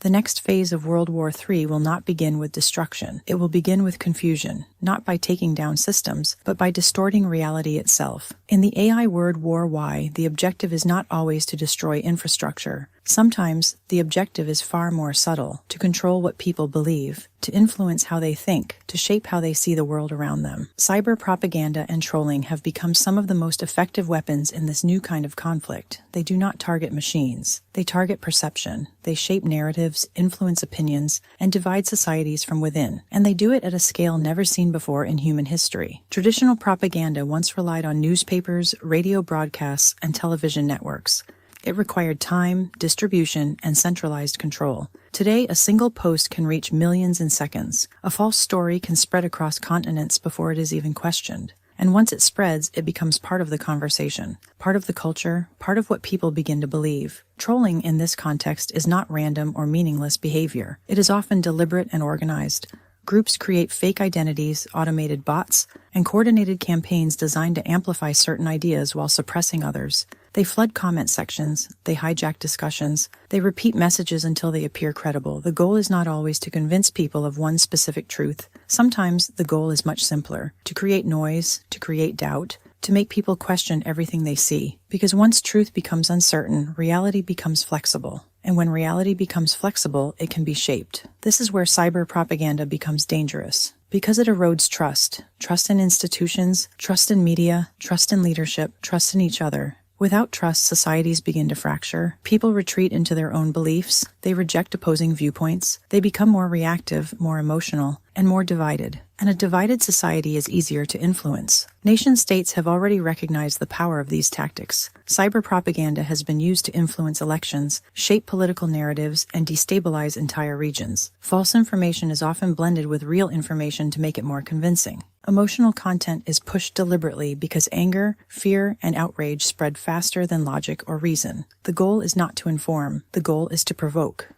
The next phase of World War III will not begin with destruction. It will begin with confusion, not by taking down systems, but by distorting reality itself. In the AI word War Y, the objective is not always to destroy infrastructure. Sometimes, the objective is far more subtle, to control what people believe, to influence how they think, to shape how they see the world around them. Cyber propaganda and trolling have become some of the most effective weapons in this new kind of conflict. They do not target machines. They target perception. They shape narratives, influence opinions, and divide societies from within. And they do it at a scale never seen before in human history. Traditional propaganda once relied on newspapers, radio broadcasts, and television networks. It required time, distribution, and centralized control. Today, a single post can reach millions in seconds. A false story can spread across continents before it is even questioned. And once it spreads, it becomes part of the conversation, part of the culture, part of what people begin to believe. Trolling in this context is not random or meaningless behavior. It is often deliberate and organized. Groups create fake identities, automated bots, and coordinated campaigns designed to amplify certain ideas while suppressing others. They flood comment sections, they hijack discussions, they repeat messages until they appear credible. The goal is not always to convince people of one specific truth. Sometimes the goal is much simpler: to create noise, to create doubt, to make people question everything they see. Because once truth becomes uncertain, reality becomes flexible. And when reality becomes flexible, it can be shaped. This is where cyber propaganda becomes dangerous. Because it erodes trust. Trust in institutions, trust in media, trust in leadership, trust in each other. Without trust, societies begin to fracture. People retreat into their own beliefs. They reject opposing viewpoints. They become more reactive, more emotional, and more divided. And a divided society is easier to influence. Nation-states have already recognized the power of these tactics. Cyber propaganda has been used to influence elections, shape political narratives, and destabilize entire regions. False information is often blended with real information to make it more convincing. Emotional content is pushed deliberately because anger, fear, and outrage spread faster than logic or reason. The goal is not to inform. The goal is to provoke.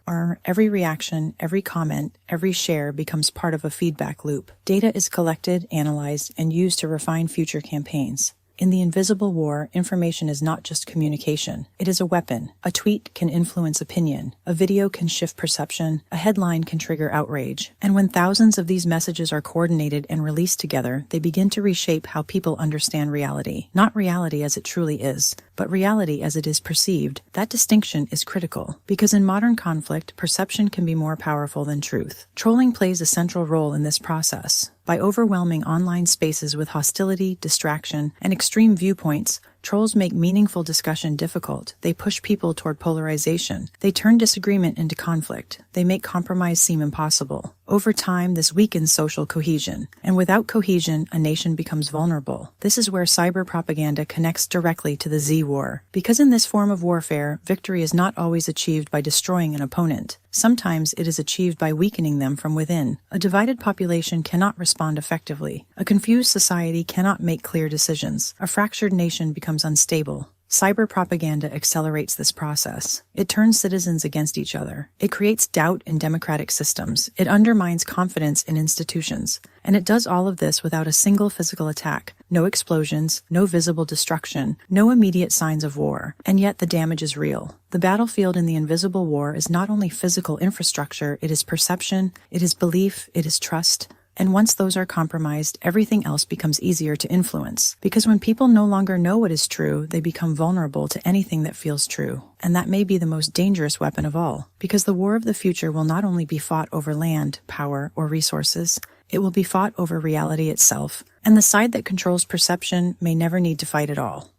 Every reaction, every comment, every share becomes part of a feedback loop. Data is collected, analyzed, and used to refine future campaigns. In the invisible war, information is not just communication. It is a weapon. A tweet can influence opinion. A video can shift perception. A headline can trigger outrage. And when thousands of these messages are coordinated and released together, they begin to reshape how people understand reality. Not reality as it truly is, but reality as it is perceived. That distinction is critical, because in modern conflict, perception can be more powerful than truth. Trolling plays a central role in this process. By overwhelming online spaces with hostility, distraction, and extreme viewpoints, trolls make meaningful discussion difficult. They push people toward polarization. They turn disagreement into conflict. They make compromise seem impossible. Over time, this weakens social cohesion. And without cohesion, a nation becomes vulnerable. This is where cyber propaganda connects directly to the Z-war. Because in this form of warfare, victory is not always achieved by destroying an opponent. Sometimes it is achieved by weakening them from within. A divided population cannot respond effectively. A confused society cannot make clear decisions. A fractured nation becomes unstable. Cyber propaganda accelerates this process. It turns citizens against each other. It creates doubt in democratic systems. It undermines confidence in institutions. And it does all of this without a single physical attack. No explosions, no visible destruction, no immediate signs of war. And yet the damage is real. The battlefield in the invisible war is not only physical infrastructure, it is perception, it is belief, it is trust. And once those are compromised, everything else becomes easier to influence. Because when people no longer know what is true, they become vulnerable to anything that feels true. And that may be the most dangerous weapon of all. Because the war of the future will not only be fought over land, power, or resources, it will be fought over reality itself. And the side that controls perception may never need to fight at all.